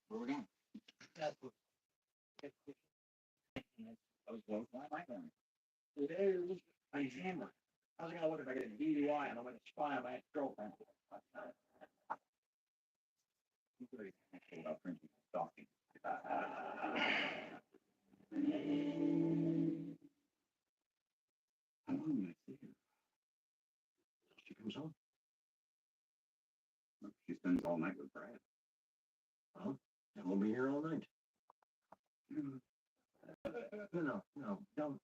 Where we going? That's what. I was going. Why am I going? Today I hammered. I was gonna look if I get a DUI and I'm gonna spy on my ex-girlfriend. About drinking and stalking. How long am I sleeping? She comes home. She spends all night with Brad. Well, then we'll be here all night. No, don't.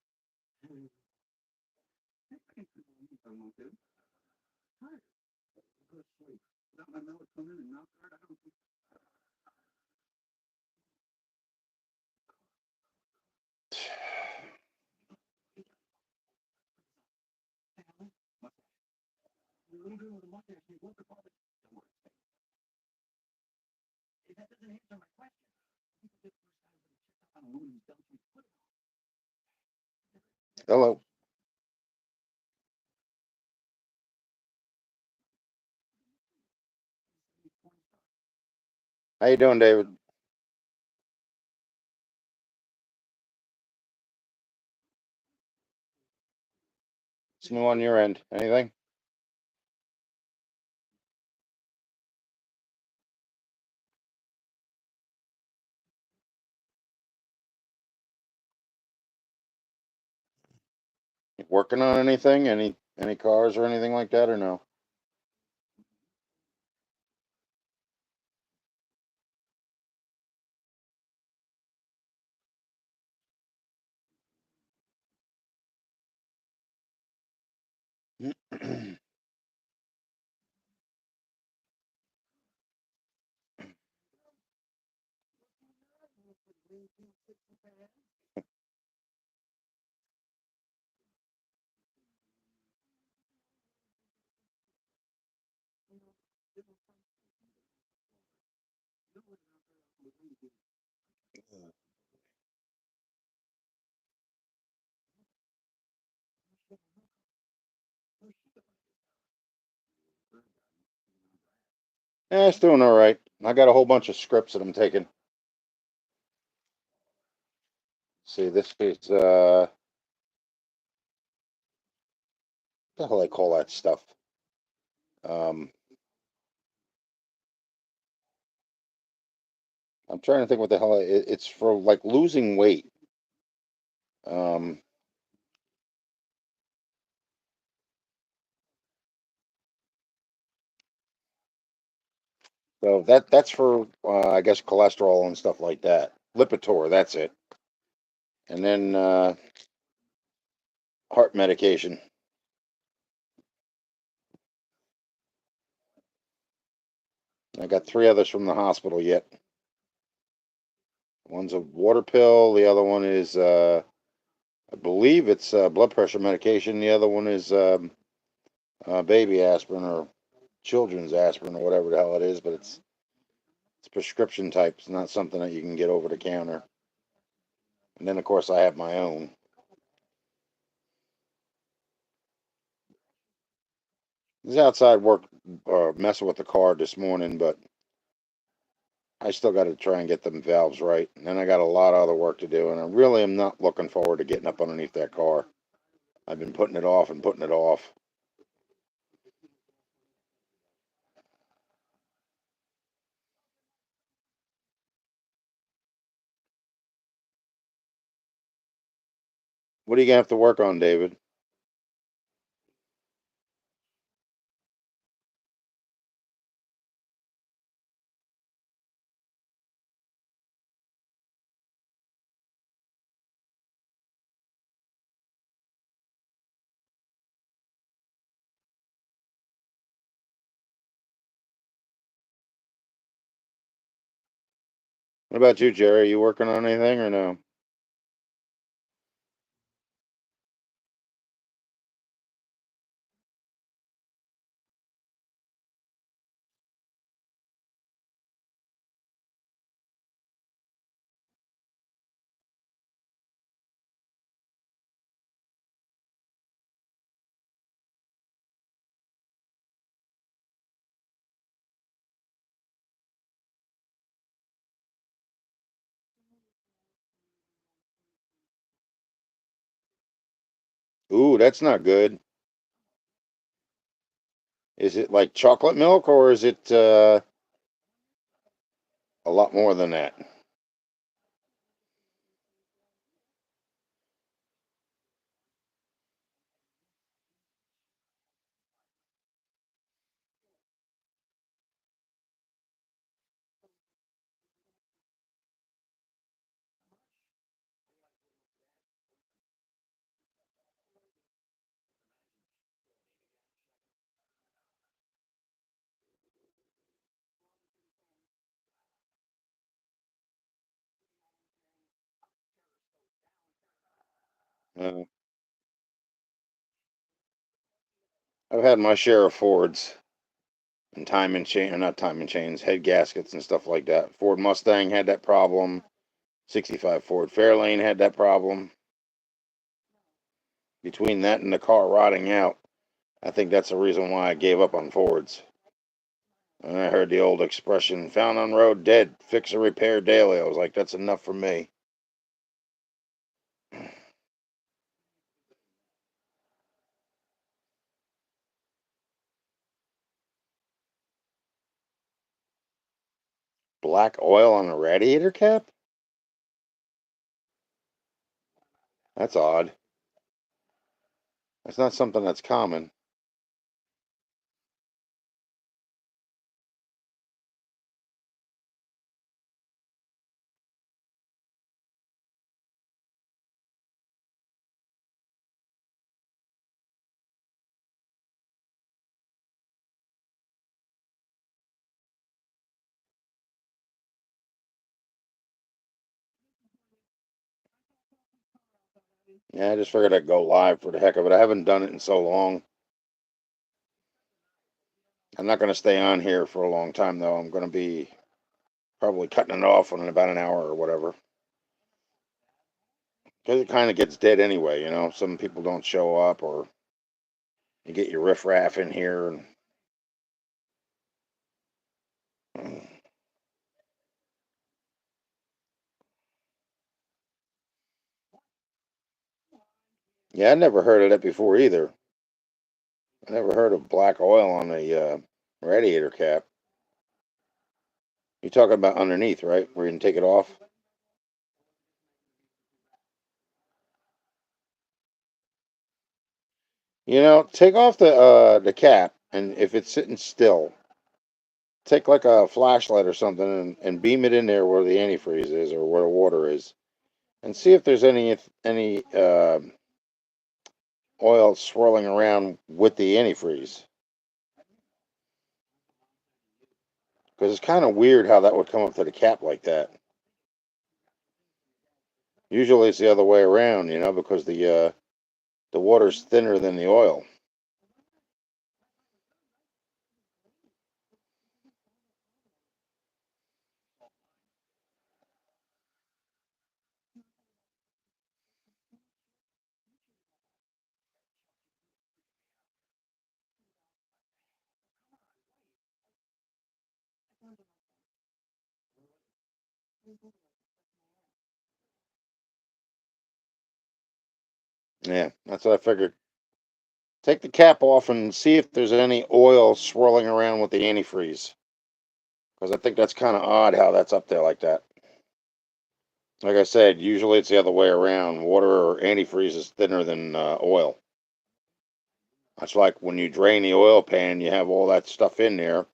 I won't do. Tired. Go to sleep. Without my melatonin and mouth guard, I don't think. What are you doing with the mustache? You look at all this. Don't worry. That doesn't answer my question. Hello. How you doing, David? It's new on your end. Anything? You working on anything? Any cars or anything like that, or no? Yeah, it's doing all right. I got a whole bunch of scripts that I'm taking. See, this is what the hell I call that stuff? Um, I'm trying to think what the hell it's for, like losing weight. Um, so that's for I guess cholesterol and stuff like that. Lipitor, that's it. And then heart medication. I got three others from the hospital yet. One's a water pill. The other one is, I believe it's blood pressure medication. The other one is baby aspirin or children's aspirin or whatever the hell it is. But it's prescription type. It's not something that you can get over the counter. And then of course I have my own. I was outside work messing with the car this morning, but I still got to try and get them valves right. And then I got a lot of other work to do, and I really am not looking forward to getting up underneath that car. I've been putting it off and putting it off. What are you gonna have to work on, David? What about you, Jerry? Are you working on anything or no? Ooh, that's not good. Is it like chocolate milk or is it a lot more than that? Uh, I've had my share of Fords and time and chain, or not time and chains, head gaskets and stuff like that. Ford Mustang had that problem. 65 Ford Fairlane had that problem. Between that and the car rotting out, I think that's the reason why I gave up on Fords. And I heard the old expression, found on road dead, fix or repair daily. I was like, that's enough for me. Black oil on a radiator cap? That's odd. That's not something that's common. Yeah, I just figured I'd go live for the heck of it. I haven't done it in so long. I'm not going to stay on here for a long time, though. I'm going to be probably cutting it off in about an hour or whatever. Because it kind of gets dead anyway, you know. Some people don't show up, or you get your riffraff in here. And yeah, I never heard of that before either. I never heard of black oil on a radiator cap. You're talking about underneath, right? Where you can take it off? You know, take off the cap, and if it's sitting still, take like a flashlight or something and beam it in there where the antifreeze is or where the water is, and see if there's any oil swirling around with the antifreeze. Because it's kind of weird how that would come up to the cap like that. Usually it's the other way around, you know, because the water's thinner than the oil. Yeah, that's what I figured. Take the cap off and see if there's any oil swirling around with the antifreeze. Because I think that's kind of odd how that's up there like that. Like I said, usually it's the other way around. Water or antifreeze is thinner than oil. That's like when you drain the oil pan, you have all that stuff in there.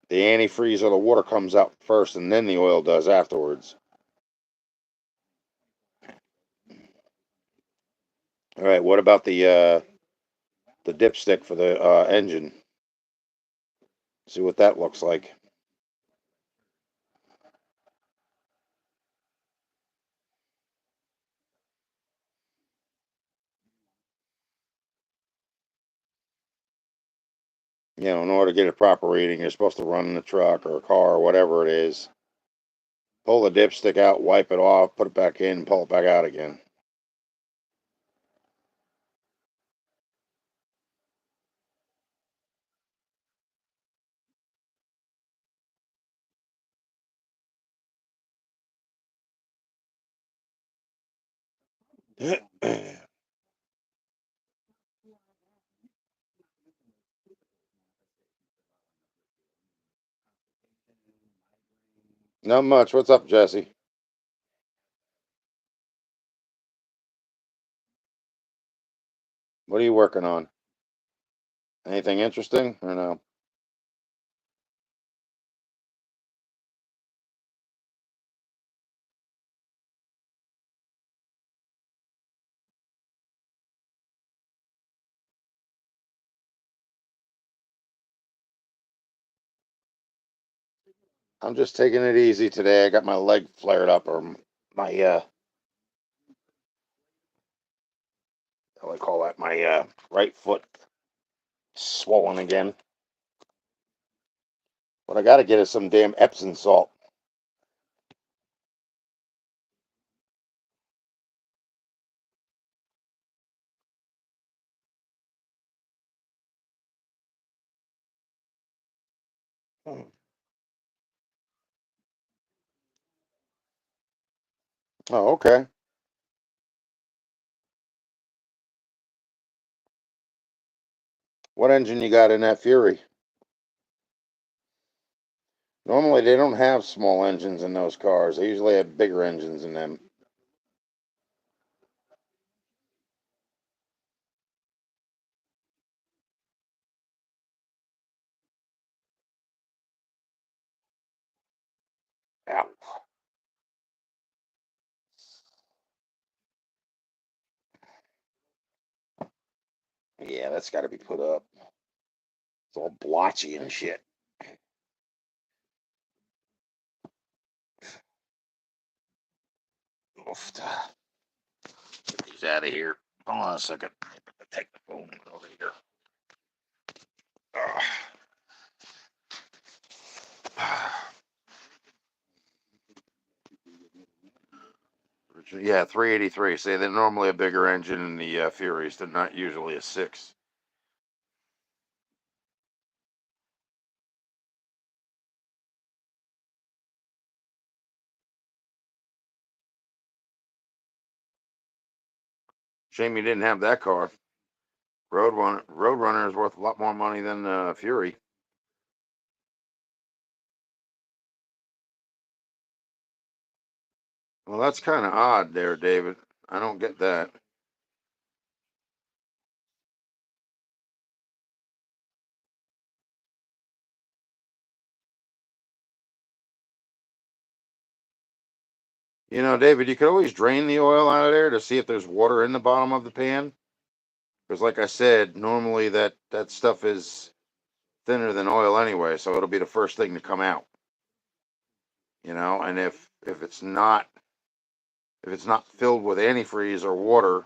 The antifreeze or the water comes out first, and then the oil does afterwards. All right, what about the dipstick for the engine? See what that looks like. You know, in order to get a proper reading, you're supposed to run in the truck or a car or whatever it is. Pull the dipstick out, wipe it off, put it back in, pull it back out again. Not much. What's up, Jesse? What are you working on? Anything interesting or no? I'm just taking it easy today. I got my leg flared up, or my how do I call that? My right foot swollen again. What I got to get is some damn Epsom salt. Oh, okay. What engine you got in that Fury? Normally they don't have small engines in those cars. They usually have bigger engines in them. Yeah, yeah, that's got to be put up. It's all blotchy and shit. Oof. Get these out of here. Hold on a second. Take the phone over here. Yeah, 383. Say they're normally a bigger engine in the Furies. They're not usually a six. Shame you didn't have that car. Roadrunner is worth a lot more money than Fury. Well, that's kind of odd there, David. I don't get that. You know, David, you could always drain the oil out of there to see if there's water in the bottom of the pan. Because, like I said, normally that stuff is thinner than oil anyway, so it'll be the first thing to come out. You know, and if it's not filled with antifreeze or water,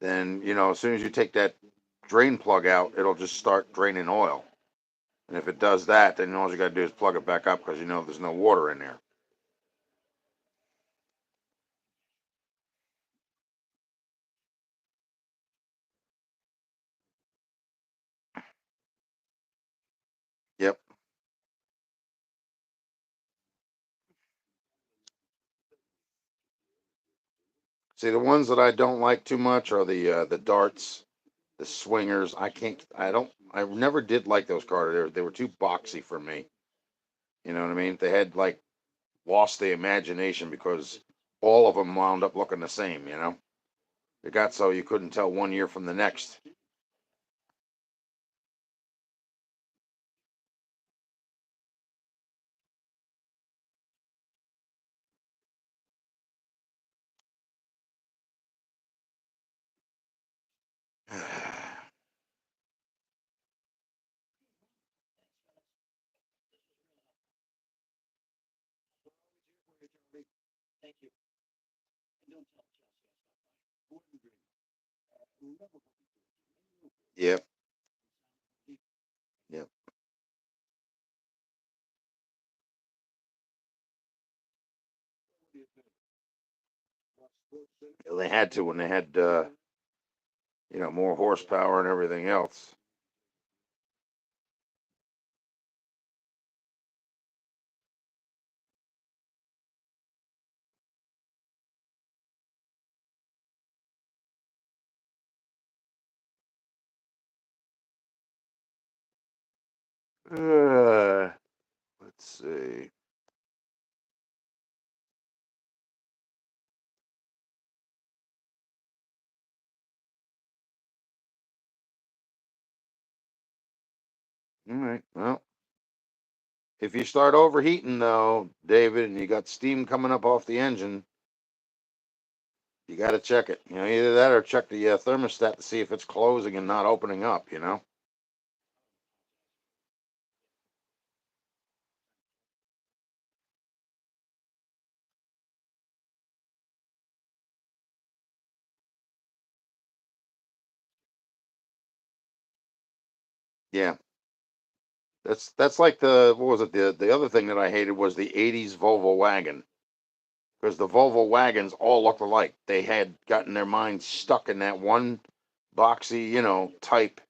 then as soon as you take that drain plug out, it'll just start draining oil. And if it does that, then all you got to do is plug it back up because there's no water in there. Yep. See, the ones that I don't like too much are the darts, the swingers. I never did like those cars. They were too boxy for me. You know what I mean? They had like lost the imagination because all of them wound up looking the same. It got so you couldn't tell one year from the next. Thank you. And don't tell Chelsea. Yep. Yep. They had to when they had more horsepower and everything else. Let's see. All right. Well, if you start overheating though, David, and you got steam coming up off the engine, you got to check it. You know, either that or check the thermostat to see if it's closing and not opening up. You know. Yeah. That's like the what was it? The other thing that I hated was the '80s Volvo wagon, because the Volvo wagons all looked alike. They had gotten their minds stuck in that one boxy, type,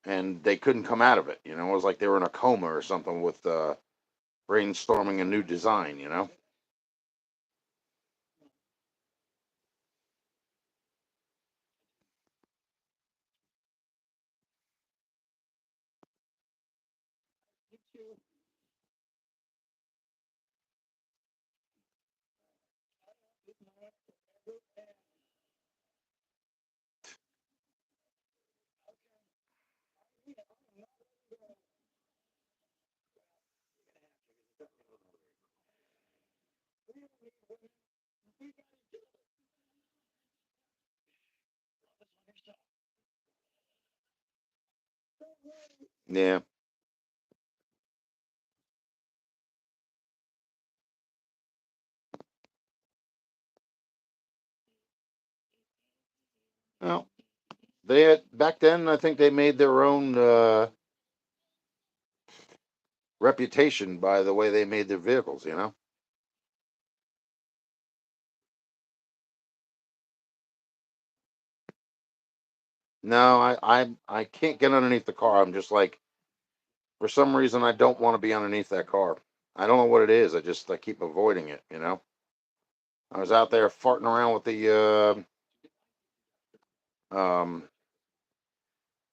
and they couldn't come out of it. You know, it was like they were in a coma or something with brainstorming a new design. You know. Yeah. Well, they had back then. I think they made their own reputation by the way they made their vehicles. You know. No, I can't get underneath the car. I'm just like, for some reason, I don't want to be underneath that car. I don't know what it is. I keep avoiding it. You know. I was out there farting around with the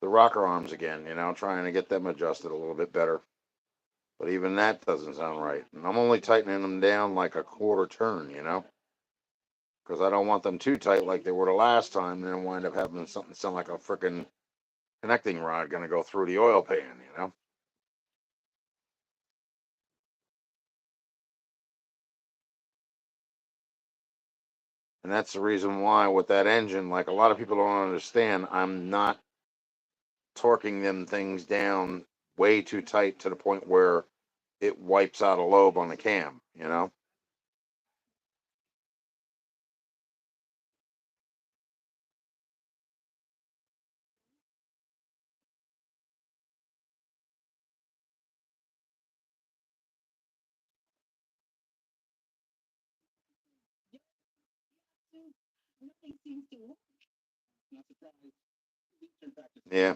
rocker arms again. You know, trying to get them adjusted a little bit better. But even that doesn't sound right. And I'm only tightening them down like a quarter turn. You know, because I don't want them too tight like they were the last time, and then wind up having something sound like a freaking connecting rod going to go through the oil pan. You know. And that's the reason why with that engine, like a lot of people don't understand, I'm not torquing them things down way too tight to the point where it wipes out a lobe on the cam, you know? Yeah.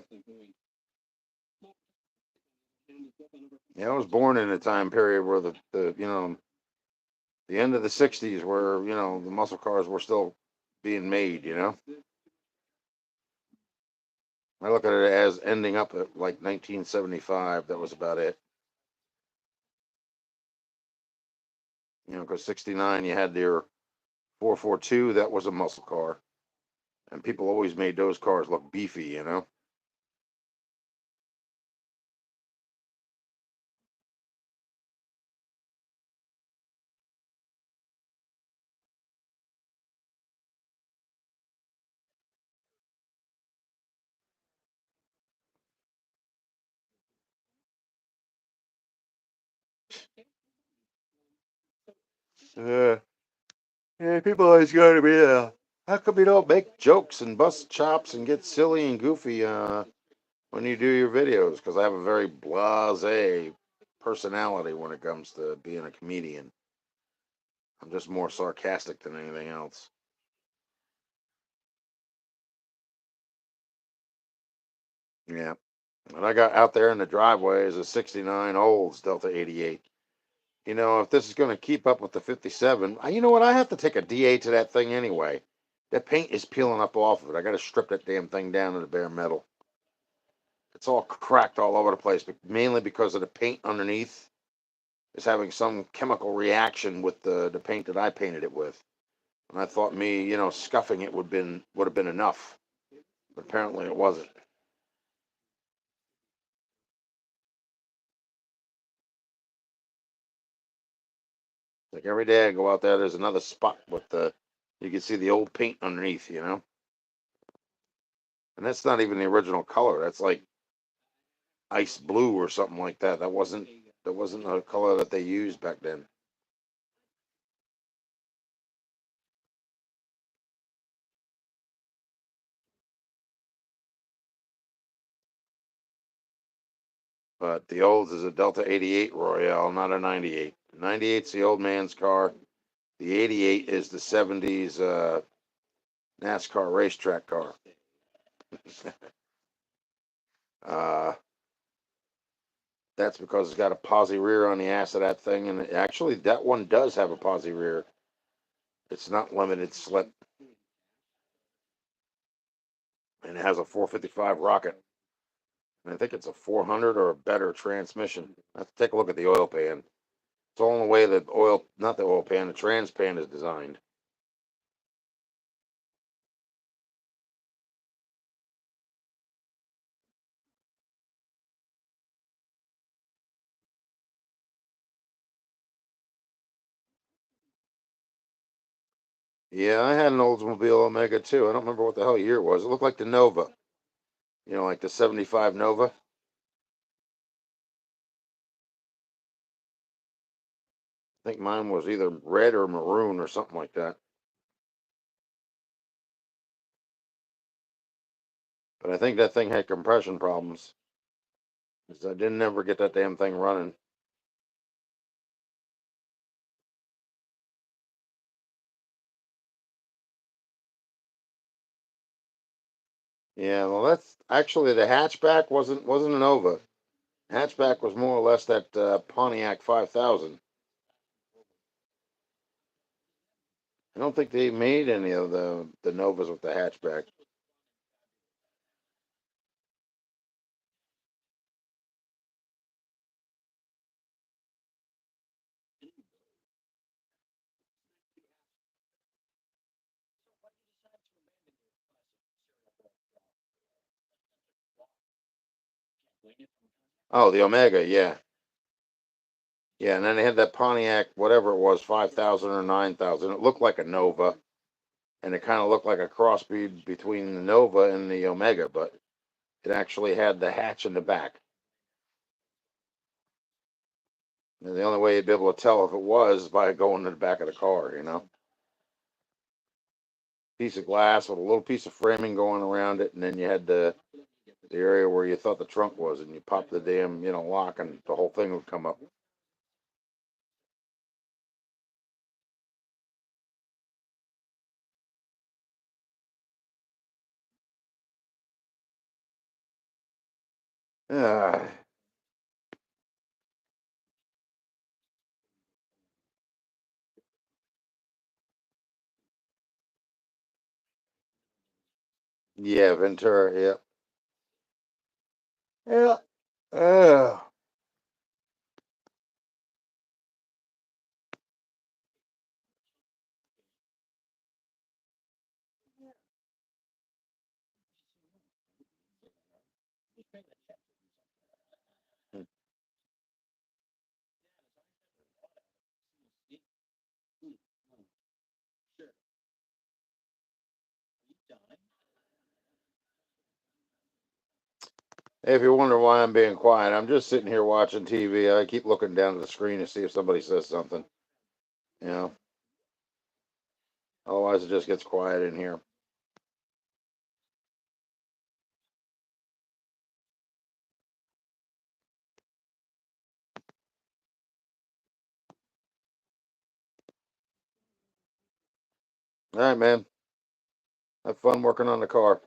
Yeah, I was born in a time period where the end of the 60s where, the muscle cars were still being made, you know? I look at it as ending up at like 1975. That was about it. You know, because 69, you had their 442, that was a muscle car. And people always made those cars look beefy, you know? Yeah. Yeah, people always got to be how come you don't make jokes and bust chops and get silly and goofy when you do your videos? Because I have a very blasé personality when it comes to being a comedian. I'm just more sarcastic than anything else. Yeah. And I got out there in the driveway as a 69 Olds Delta 88. You know, if this is going to keep up with the 57, you know what? I have to take a DA to that thing anyway. That paint is peeling up off of it. I got to strip that damn thing down to the bare metal. It's all cracked all over the place, but mainly because of the paint underneath is having some chemical reaction with the paint that I painted it with. And I thought me, scuffing it would have been enough, but apparently it wasn't. Like every day I go out there, there's another spot with you can see the old paint underneath, you know? And that's not even the original color. That's like ice blue or something like that. That wasn't a color that they used back then. But the old is a Delta 88 Royale, not a 98. 98's the old man's car. The 88 is the 70s NASCAR racetrack car. uh, that's because it's got a posi rear on the ass of that thing, and actually that one does have a posi rear. It's not limited slip, and it has a 455 rocket. And I think it's a 400 or a better transmission. Let's take a look at the oil pan. It's all in the way the oil, not the oil pan, the trans pan is designed. Yeah, I had an Oldsmobile Omega too. I don't remember what the hell year it was. It looked like the Nova. You know, like the 75 Nova. I think mine was either red or maroon or something like that. But I think that thing had compression problems. Because I didn't ever get that damn thing running. Yeah, well, that's actually the hatchback wasn't a Nova. Hatchback was more or less that Pontiac 5000. I don't think they made any of the Novas with the hatchback. Oh, the Omega, yeah. Yeah, and then they had that Pontiac, whatever it was, 5000 or 9000. It looked like a Nova, and it kind of looked like a crossbreed between the Nova and the Omega, but it actually had the hatch in the back. And the only way you'd be able to tell if it was by going to the back of the car, you know? Piece of glass with a little piece of framing going around it, and then you had the area where you thought the trunk was, and you pop the damn, lock, and the whole thing would come up. Ah, yeah, Ventura, yeah. Yeah. Oh. If you wonder why I'm being quiet, I'm just sitting here watching TV. I keep looking down at the screen to see if somebody says something. You know, otherwise it just gets quiet in here. All right, man. Have fun working on the car.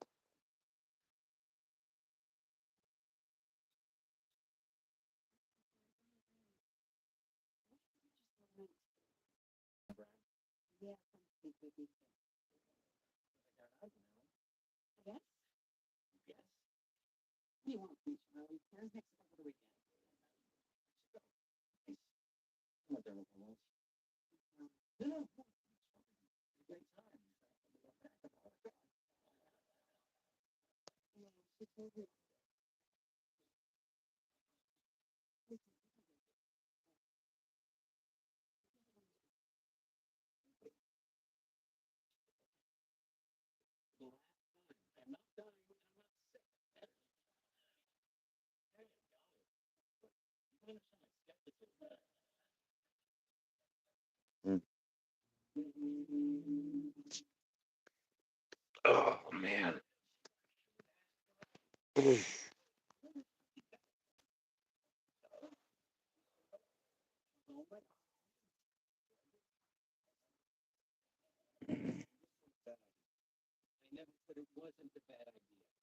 Oh man.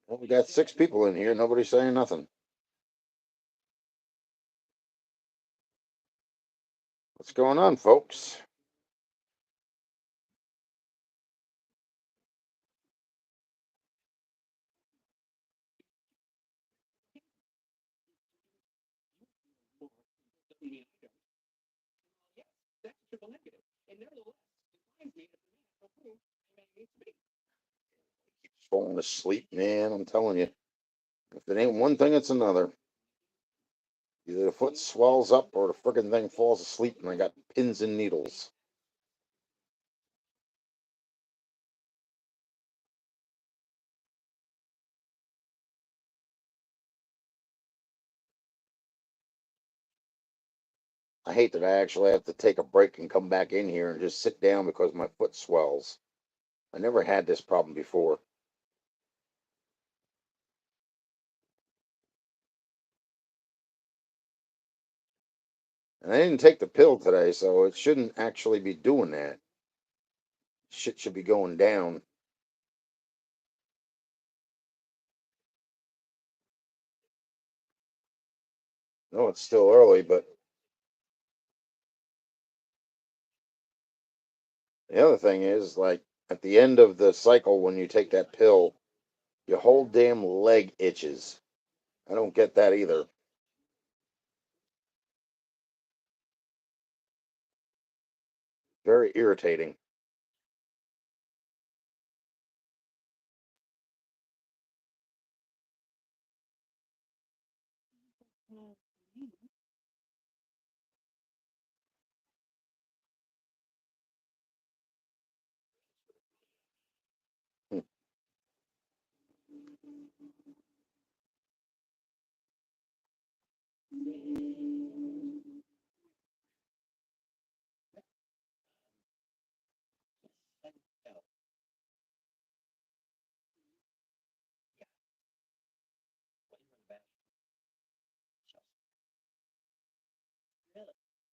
Well, we got 6 people in here. Nobody's saying nothing. What's going on, folks? Falling asleep, man. I'm telling you. If it ain't one thing, it's another. Either the foot swells up or the frickin' thing falls asleep and I got pins and needles. I hate that I actually have to take a break and come back in here and just sit down because my foot swells. I never had this problem before. And I didn't take the pill today, so it shouldn't actually be doing that. Shit should be going down. No, it's still early, but the other thing is, like, at the end of the cycle, when you take that pill, your whole damn leg itches. I don't get that either. Very irritating.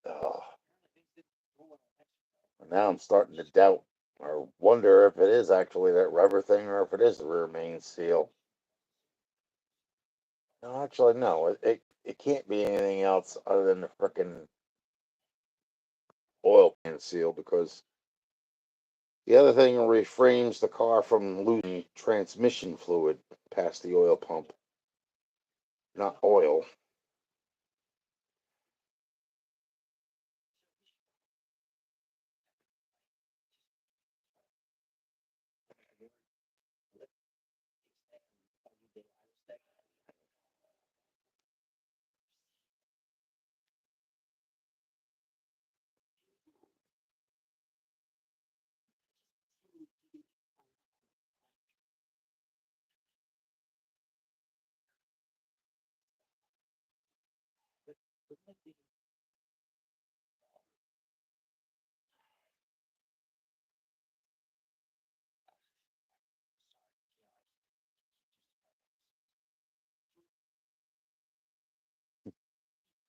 Oh, now I'm starting to doubt or wonder if it is actually that rubber thing or if it is the rear main seal. No, actually, no. It can't be anything else other than the frickin' oil pan seal because the other thing refrains the car from losing transmission fluid past the oil pump, not oil.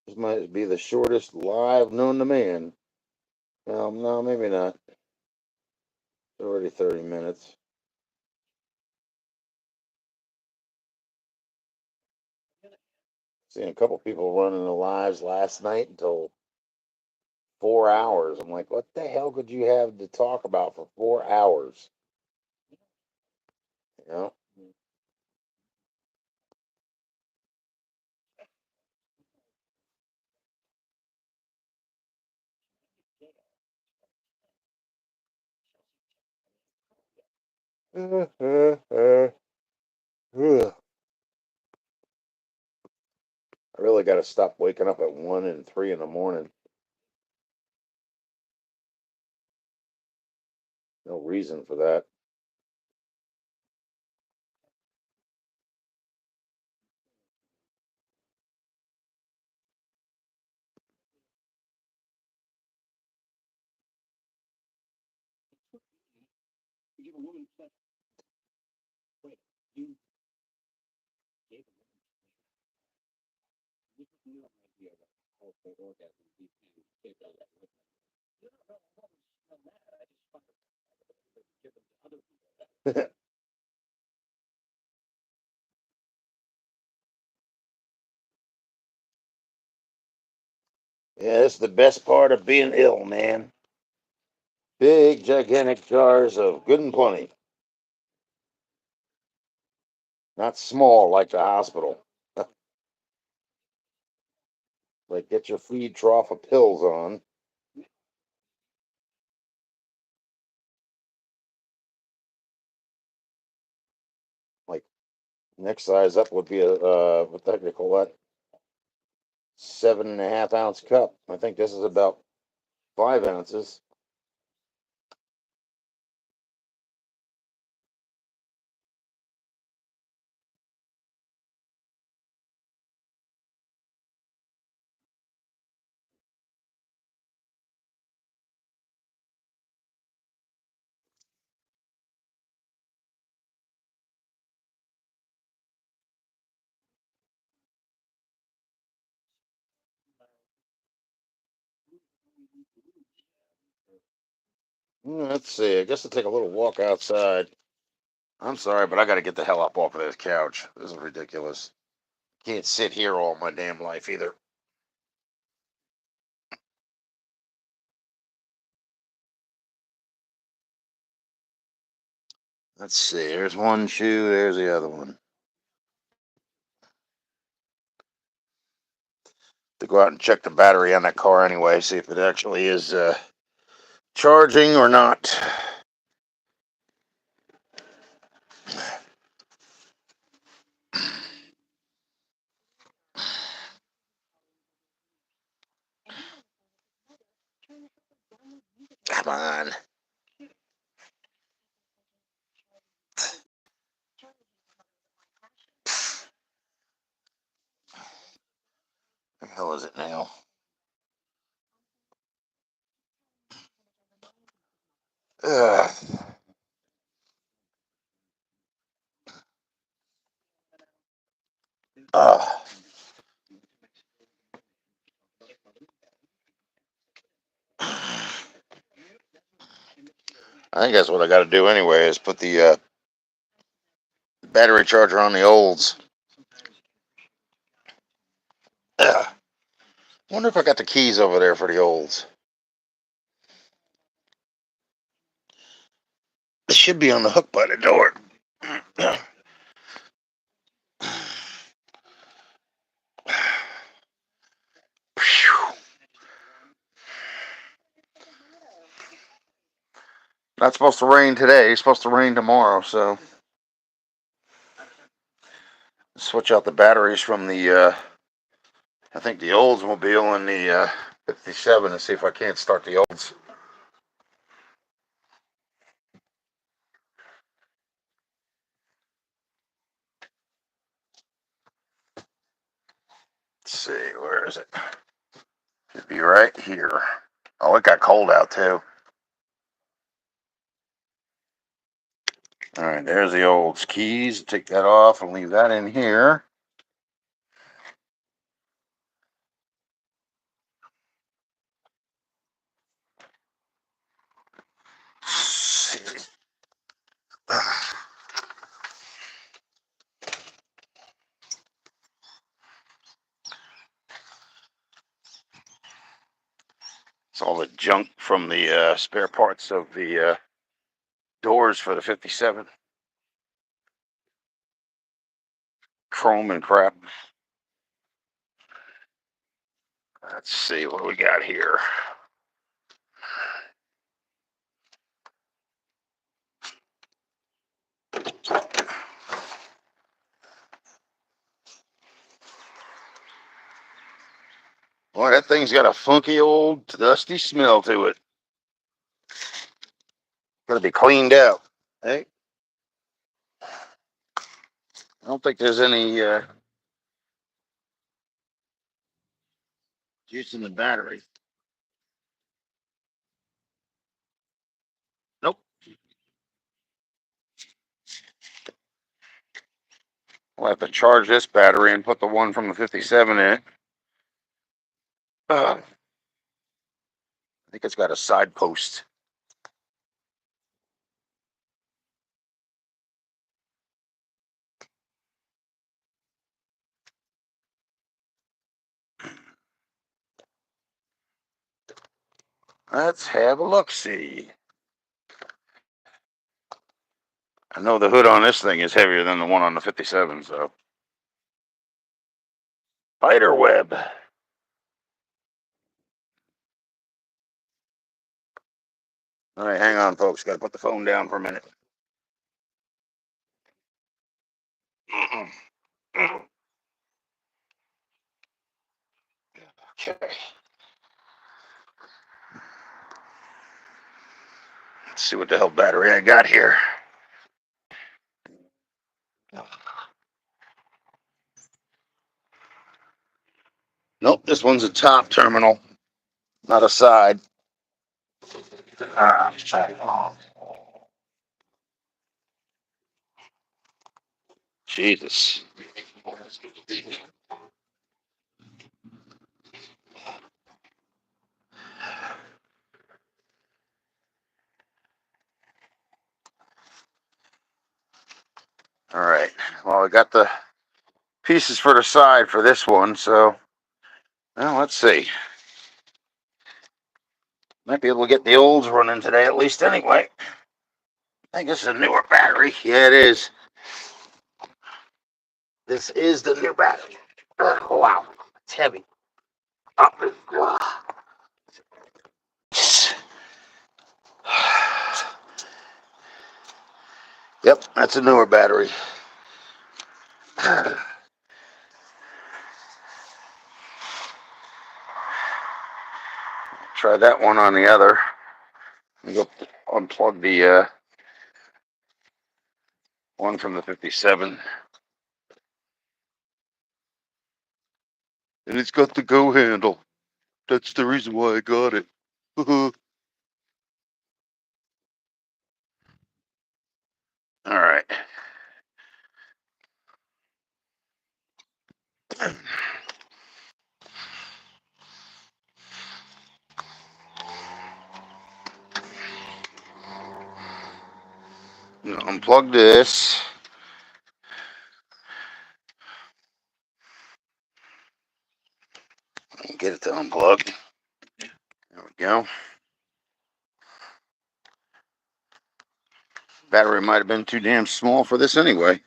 This might be the shortest live known to man. Well, no, maybe not. It's already 30 minutes. Seen a couple people running the lives last night until 4 hours. I'm like, what the hell could you have to talk about for 4 hours? You know? Ugh. I really got to stop waking up at 1 and 3 in the morning. No reason for that. give a woman sex. Wait, you gave a woman. This is new idea that whole orgasm deep and saved all that with them. You don't know what was mad. I just fucking give them to other people. Yeah, that's the best part of being ill, man. Big, gigantic jars of good and plenty. Not small like the hospital. Like, get your feed trough of pills on. Like, next size up would be a, what the heck do they call that? 7.5 ounce cup. I think this is about 5 ounces. Let's see. I guess I'll take a little walk outside. I'm sorry, but I got to get the hell up off of this couch. This is ridiculous. Can't sit here all my damn life either. Let's see. There's one shoe. There's the other one. To go out and check the battery on that car anyway, see if it actually is charging or not. Come on. What the hell is it now? Ugh. Ugh. I think that's what I got to do anyway, is put the battery charger on the olds. Ugh. Wonder if I got the keys over there for the olds. It should be on the hook by the door. Not supposed to rain today. It's supposed to rain tomorrow, so switch out the batteries from the I think the Oldsmobile and the 57 and see if I can't start the olds. Let's see, where is it? Should be right here. Oh, it got cold out too. All right, there's the olds keys. Take that off and leave that in here. It's all the junk from the spare parts of the doors for the 57. Chrome and crap. Let's see what we got here. Boy, that thing's got a funky old dusty smell to it. Gotta be cleaned out. Hey, I don't think there's any juice in the battery. Nope. We'll have to charge this battery and put the one from the 57 in it. I think it's got a side post. Let's have a look-see. I know the hood on this thing is heavier than the one on the 57, so. Spider web. All right, hang on, folks. Got to put the phone down for a minute. Okay. Let's see what the hell battery I got here. Nope, this one's a top terminal, not a side. Jesus. All right. Well, I got the pieces for the side for this one, so well, let's see. Might be able to get the olds running today at least anyway. I think this is a newer battery. Yeah, it is. This is the new battery. Oh, wow, it's heavy. Oh. Yep, that's a newer battery. Try that one on the other. Go unplug the one from the 57. And it's got the go handle. That's the reason why I got it. All right. Unplug this. Get it to unplug. There we go. Battery might have been too damn small for this anyway.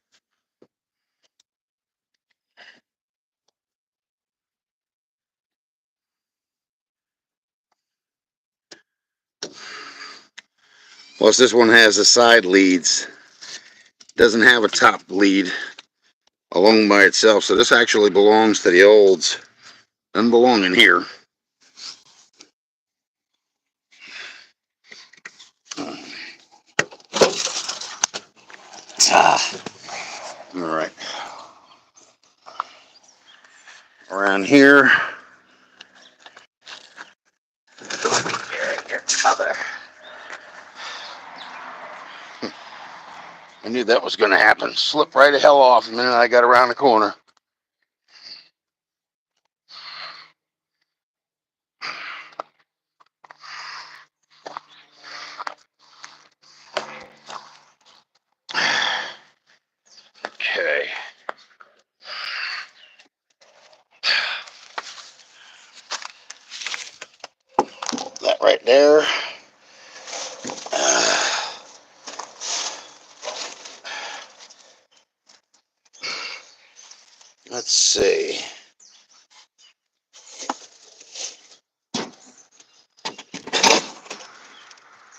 Plus, this one has the side leads. Doesn't have a top lead alone by itself, so this actually belongs to the olds. Doesn't belong in here. All right. Around here. I knew that was going to happen. Slip right the hell off the minute I got around the corner. Okay. That right there. Let's see.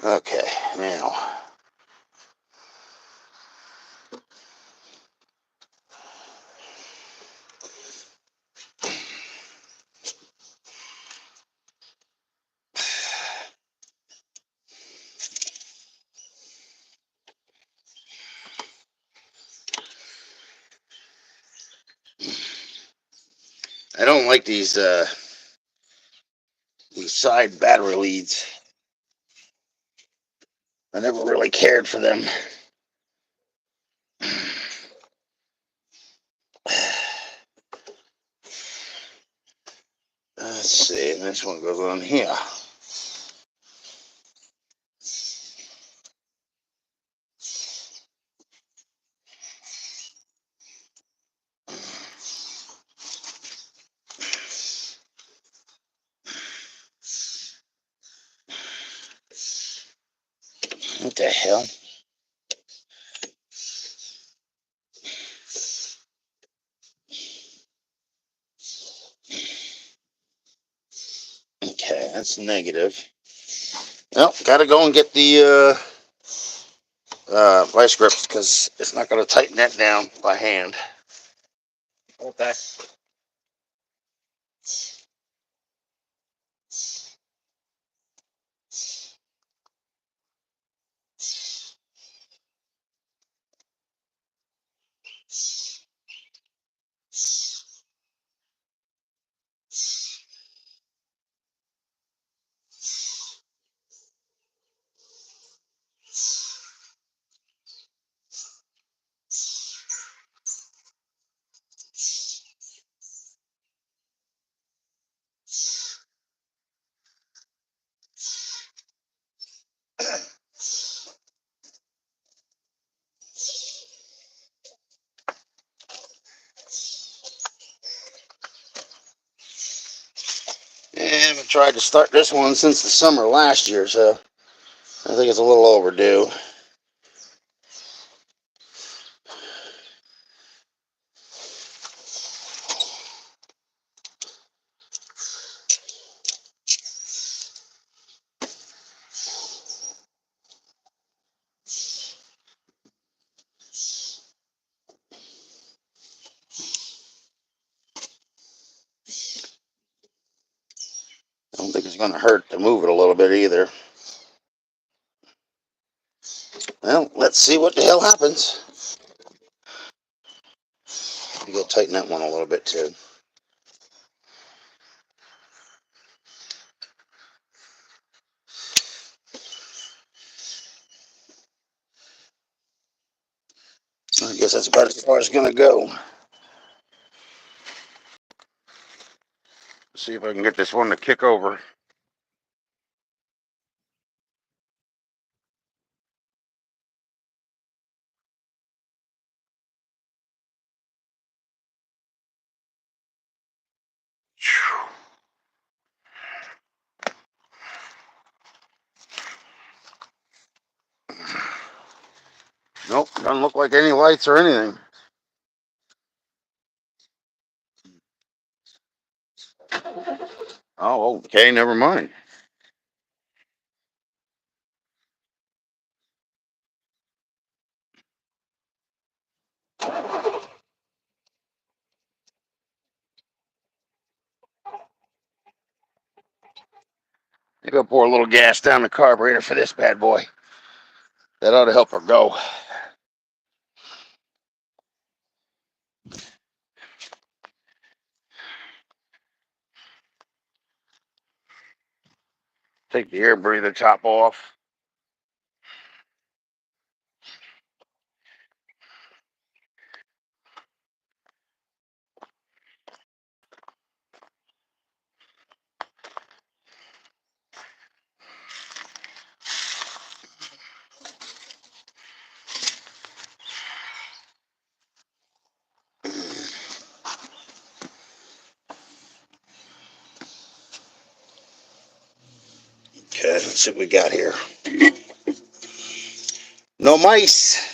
Okay, now. I don't like these side battery leads. I never really cared for them. this one goes on here. What the hell? Okay, that's negative. Well, gotta go and get the vice grips because it's not gonna tighten that down by hand. Okay. I haven't tried to start this one since the summer last year, so I think it's a little overdue. I don't think it's going to hurt to move it a little bit either. Well, let's see what the hell happens. You go tighten that one a little bit too. I guess that's about as far as it's going to go. See if I can get this one to kick over. Nope, doesn't look like any lights or anything. Oh, okay, never mind. I'm gonna pour a little gas down the carburetor for this bad boy. That ought to help her go. Take the air breather top off. Okay, let's see what we got here. No mice.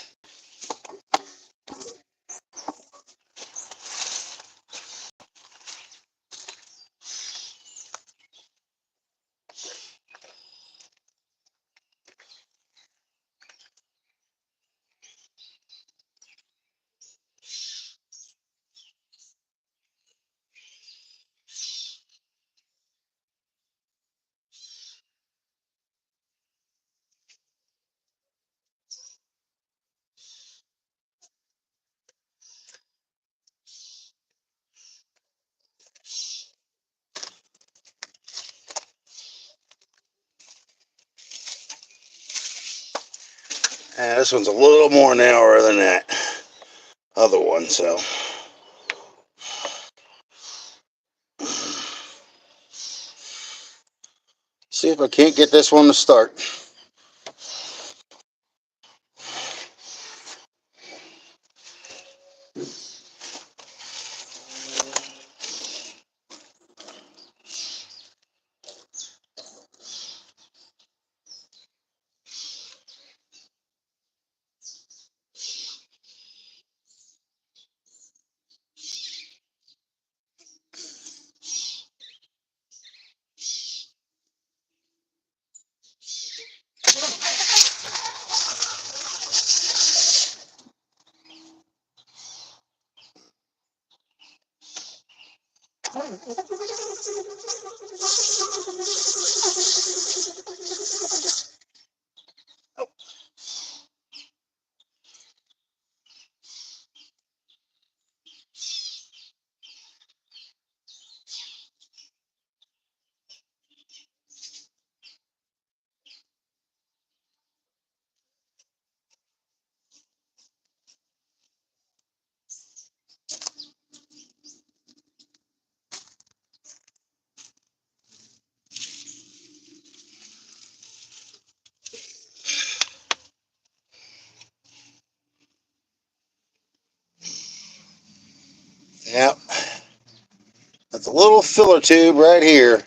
This one's a little more narrower than that other one, so. I can't get this one to start. Yep. That's a little filler tube right here.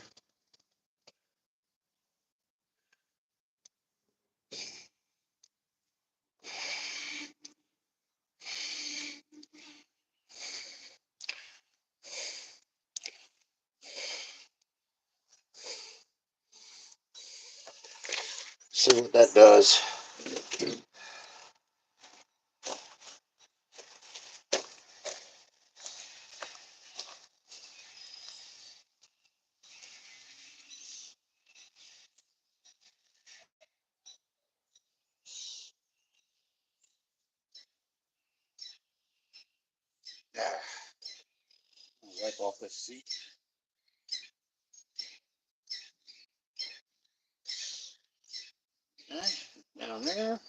See what that does. Wipe off this seat. Okay, down there.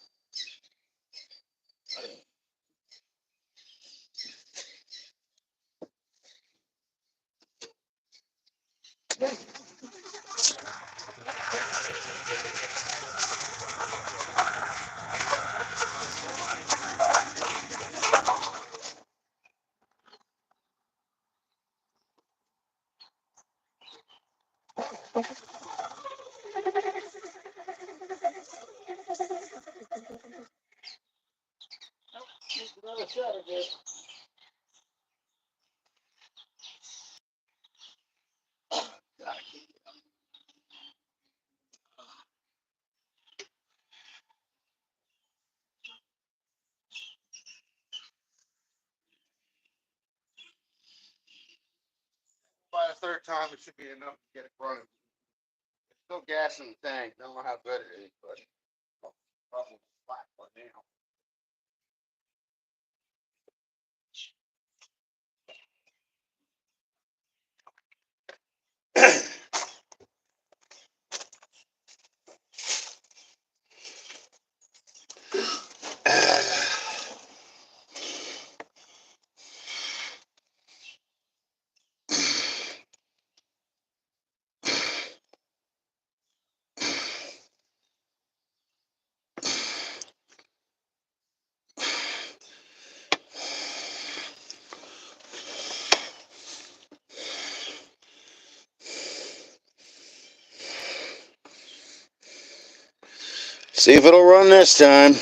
Another shot of this. By the third time, it should be enough to get it running. There's still gas in the tank. Don't know how good it is, but probably flat for now. See if it'll run this time.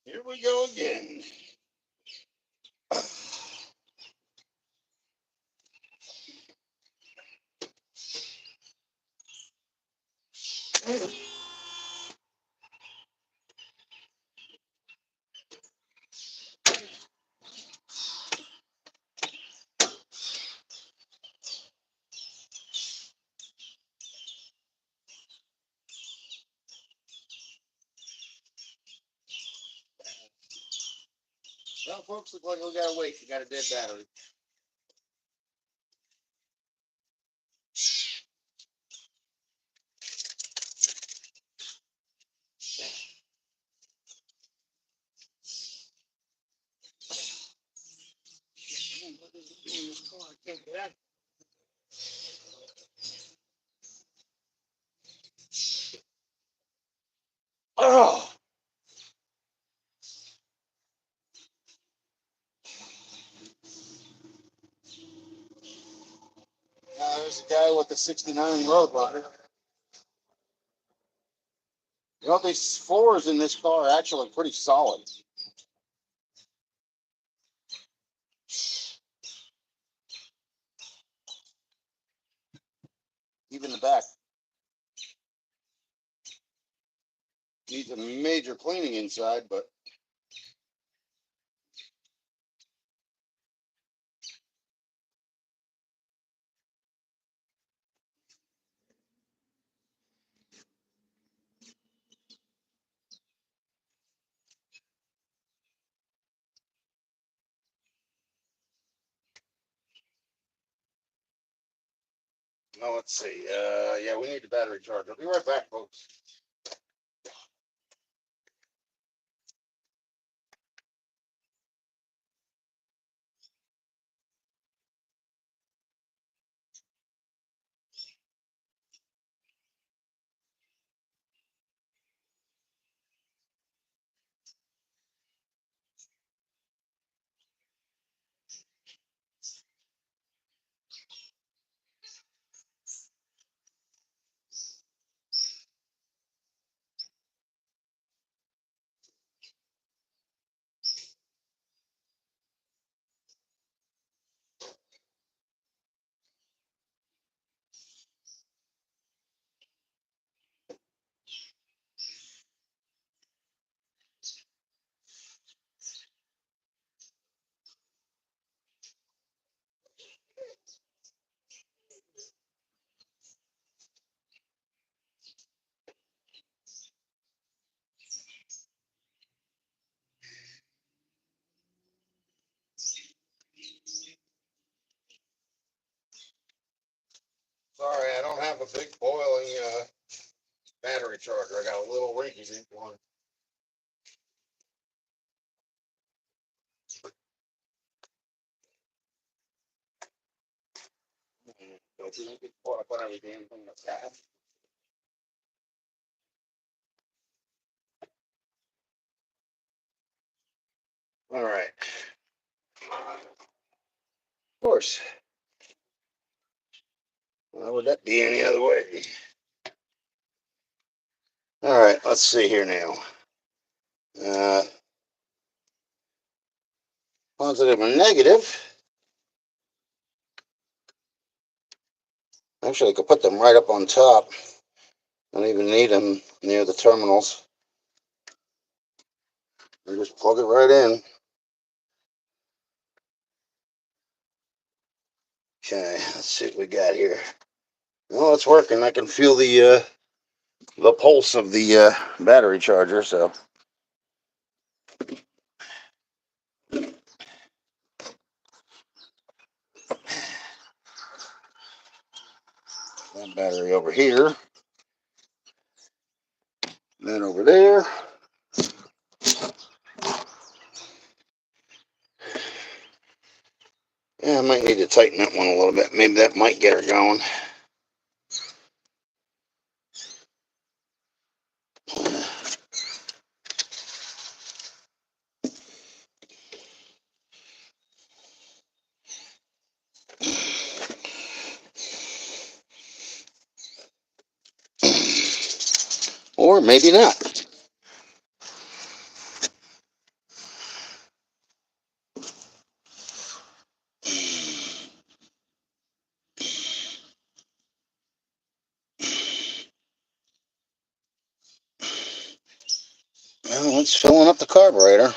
Here we go again. Well, folks, look like we gotta wait. We got a dead battery. Oh! There's a guy with the 69 Roadrunner. You know, these floors in this car are actually pretty solid. Even the back. Needs a major cleaning inside, but no, let's see. Yeah, we need the battery charger. I'll be right back, folks. Sorry, I don't have a big boiling battery charger. I got a little rinky-dink one. Don't you get caught up on everything from the cat? All right. Of course. Why would that be any other way? All right, let's see here now. Positive and negative. Actually, I could put them right up on top. Don't even need them near the terminals. And just plug it right in. Okay, let's see what we got here. Well, it's working. I can feel the pulse of the battery charger. So that battery over here, then over there. Yeah, I might need to tighten that one a little bit. Maybe that might get her going. Or maybe not. Well, it's filling up the carburetor.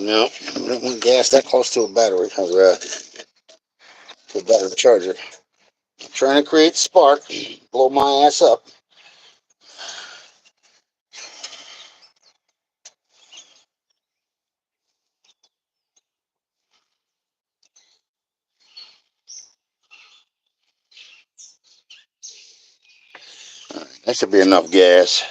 No, I don't want gas that close to a battery. To a battery charger. trying to create spark, blow my ass up. That should be enough gas.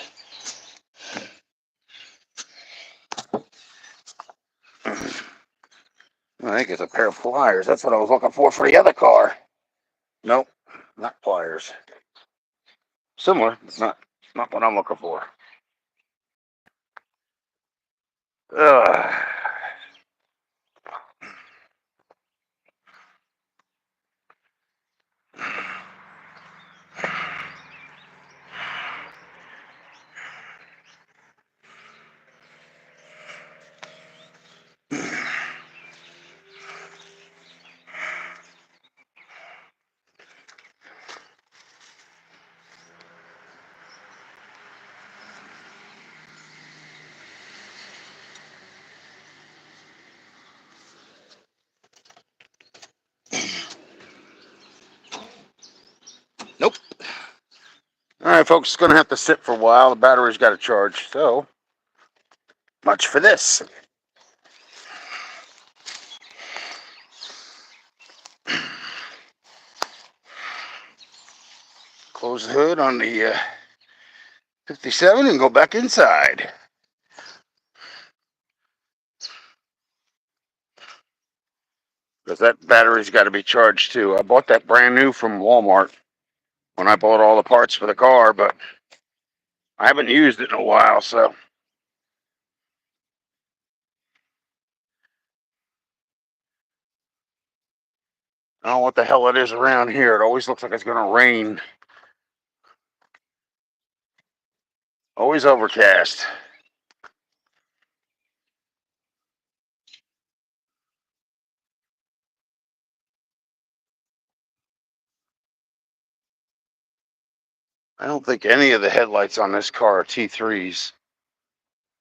I think it's a pair of pliers. That's what I was looking for the other car. Nope, not pliers. Similar, not what I'm looking for. Ugh. Nope. All right, folks, it's going to have to sit for a while. The battery's got to charge, so much for this. Close the hood on the 57 and go back inside. Because that battery's got to be charged too. I bought that brand new from Walmart when I bought all the parts for the car, but I haven't used it in a while, so. I don't know what the hell it is around here. It always looks like it's going to rain. Always overcast. I don't think any of the headlights on this car are T3s.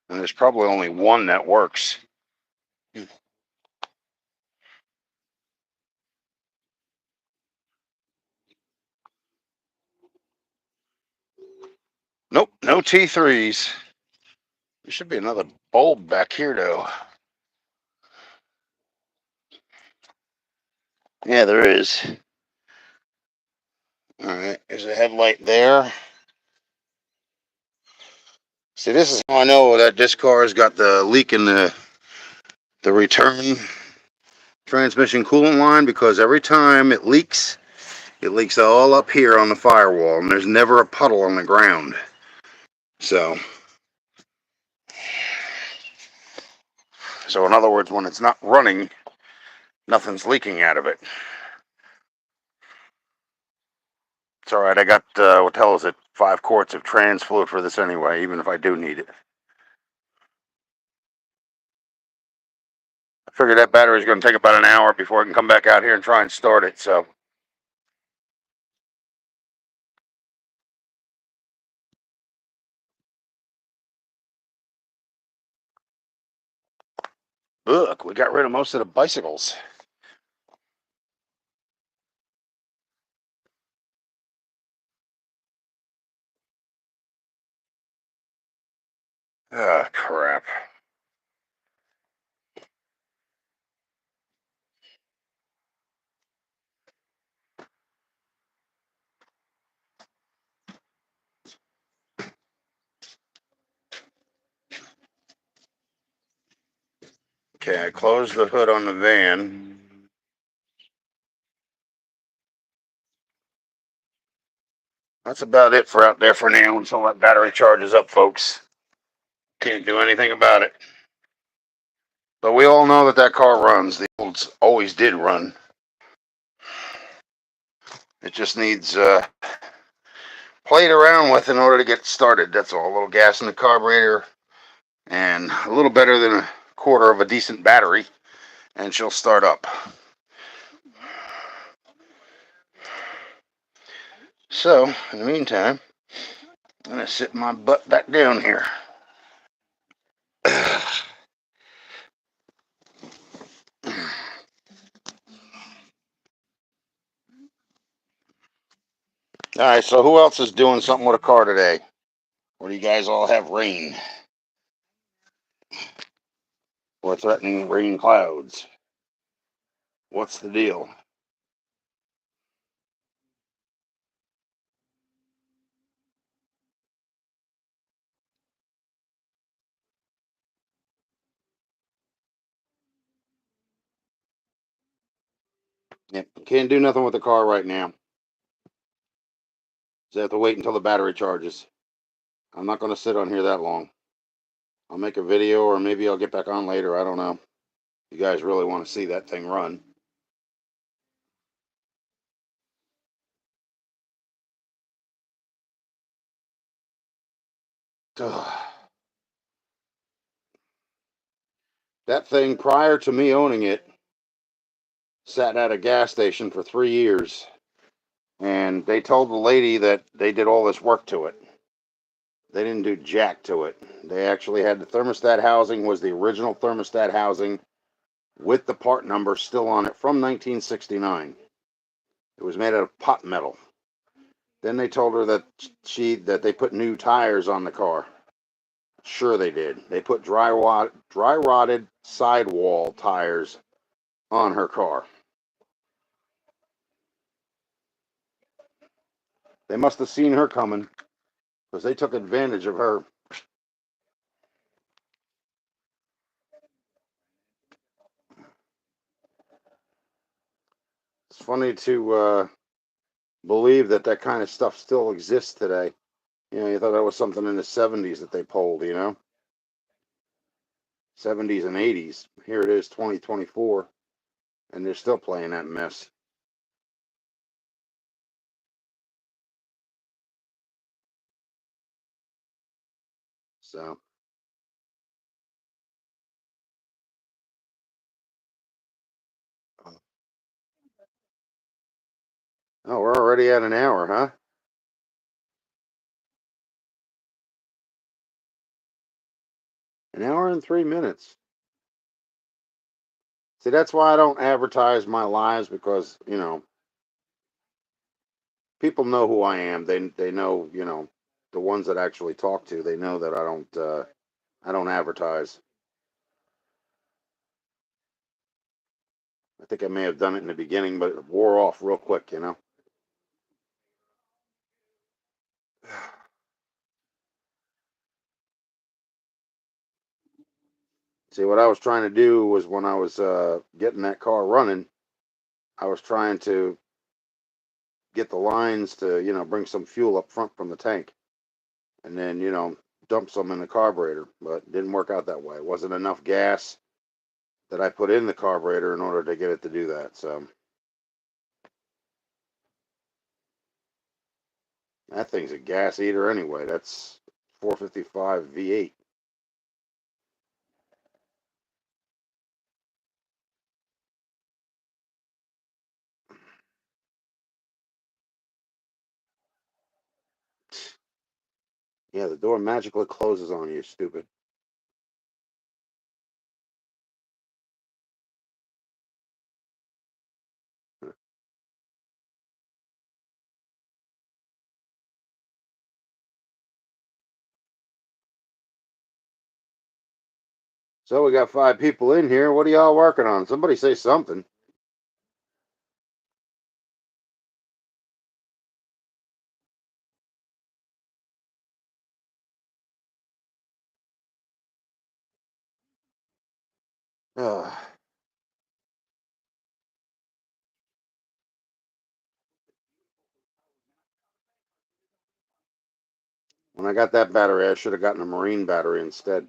And there's probably only one that works. Nope, no T3s. There should be another bulb back here, though. Yeah, there is. All right, there's a headlight there. See, this is how I know that this car has got the leak in the return transmission coolant line, because every time it leaks all up here on the firewall, and there's never a puddle on the ground. So in other words, when it's not running, nothing's leaking out of it. It's all right. I got, what the hell is it, 5 quarts of trans fluid for this anyway, even if I do need it. I figured that battery's going to take about an hour before I can come back out here and try and start it, so. Look, we got rid of most of the bicycles. Ah, crap. Okay, I closed the hood on the van. That's about it for out there for now until that battery charges up, folks. Can't do anything about it. But we all know that car runs. The olds always did run. It just needs played around with in order to get started. That's all. A little gas in the carburetor and a little better than a quarter of a decent battery, and she'll start up. So, in the meantime, I'm going to sit my butt back down here. All right, so who else is doing something with a car today? Or do you guys all have rain? Or threatening rain clouds? What's the deal? Yep, can't do nothing with the car right now. So I have to wait until the battery charges. I'm not going to sit on here that long. I'll make a video or maybe I'll get back on later. I don't know. You guys really want to see that thing run. That thing, prior to me owning it, sat at a gas station for 3 years. And they told the lady that they did all this work to it. They didn't do jack to it. They actually had the thermostat housing was the original thermostat housing with the part number still on it from 1969. It was made out of pot metal. Then they told her that they put new tires on the car. Sure they did. They put dry rotted sidewall tires on her car. They must have seen her coming because they took advantage of her. It's funny to believe that kind of stuff still exists today. You know, you thought that was something in the 70s that they pulled, 70s and 80s. Here it is, 2024, and they're still playing that mess. So, oh, we're already at an hour, huh? An hour and 3 minutes. See, that's why I don't advertise my lives because, people know who I am. They know, the ones that actually talk to, they know that I don't advertise. I think I may have done it in the beginning, but it wore off real quick. See, what I was trying to do was when I was getting that car running, I was trying to get the lines to, bring some fuel up front from the tank and then, dump some in the carburetor, but it didn't work out that way. It wasn't enough gas that I put in the carburetor in order to get it to do that. So that thing's a gas eater anyway. That's 455 V8. Yeah, the door magically closes on you, stupid. So we got 5 people in here. What are y'all working on? Somebody say something. Ugh. When I got that battery, I should have gotten a marine battery instead.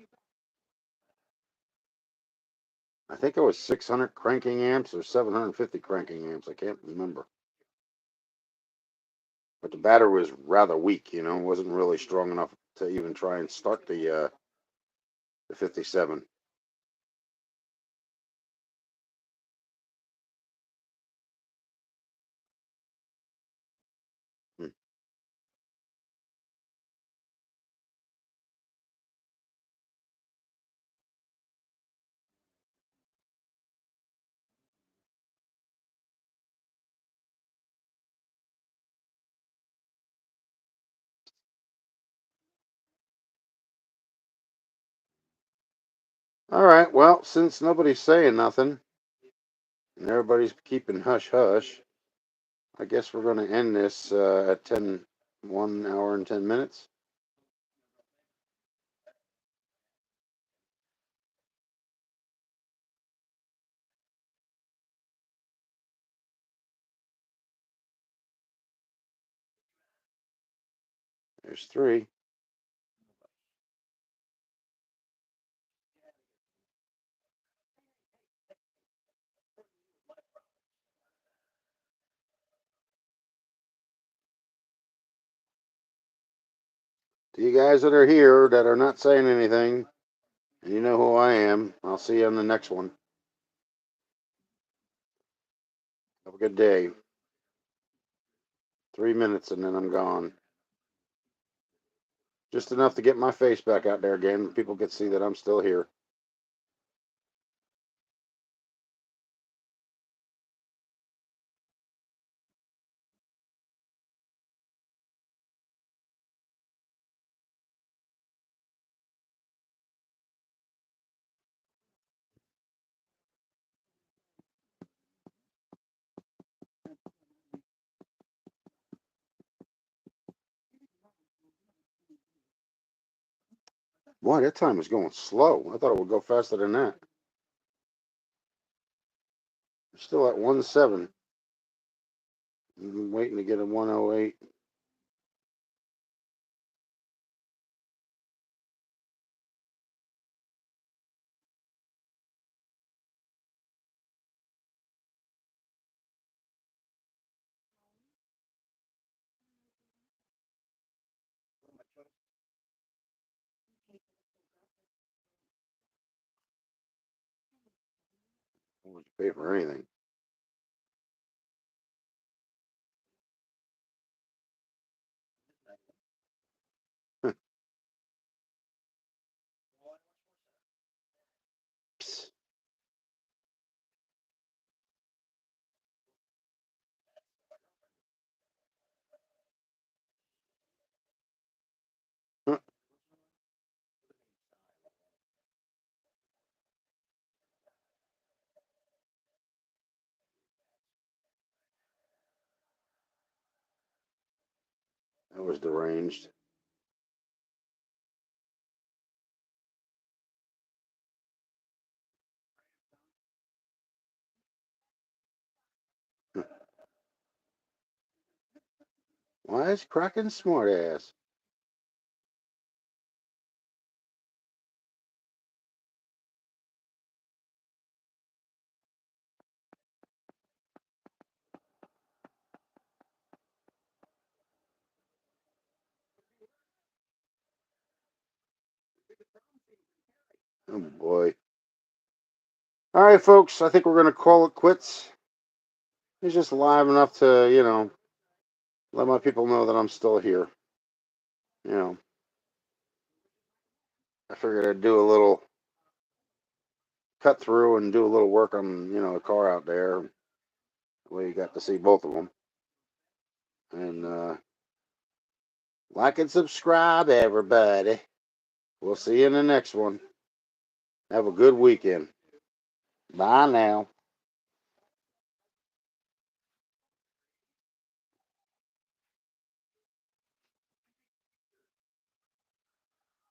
I think it was 600 cranking amps or 750 cranking amps. I can't remember. But the battery was rather weak, it wasn't really strong enough to even try and start the 57. Hmm. All right. Well, since nobody's saying nothing and everybody's keeping hush hush, I guess we're going to end this at 1 hour and 10 minutes. There's 3. To you guys that are here that are not saying anything, and you know who I am, I'll see you on the next one. Have a good day. 3 minutes and then I'm gone. Just enough to get my face back out there again. People can see that I'm still here. Boy, that time was going slow. I thought it would go faster than that. We're still at 1.7. I'm waiting to get a 1.08. How much you pay for anything? That was deranged. Why is Kraken smart ass? Oh boy. All right, folks. I think we're gonna call it quits. It's just live enough to, let my people know that I'm still here. You know, I figured I'd do a little cut through and do a little work on, a car out there. That way you got to see both of them. And like and subscribe, everybody. We'll see you in the next one. Have a good weekend. Bye now.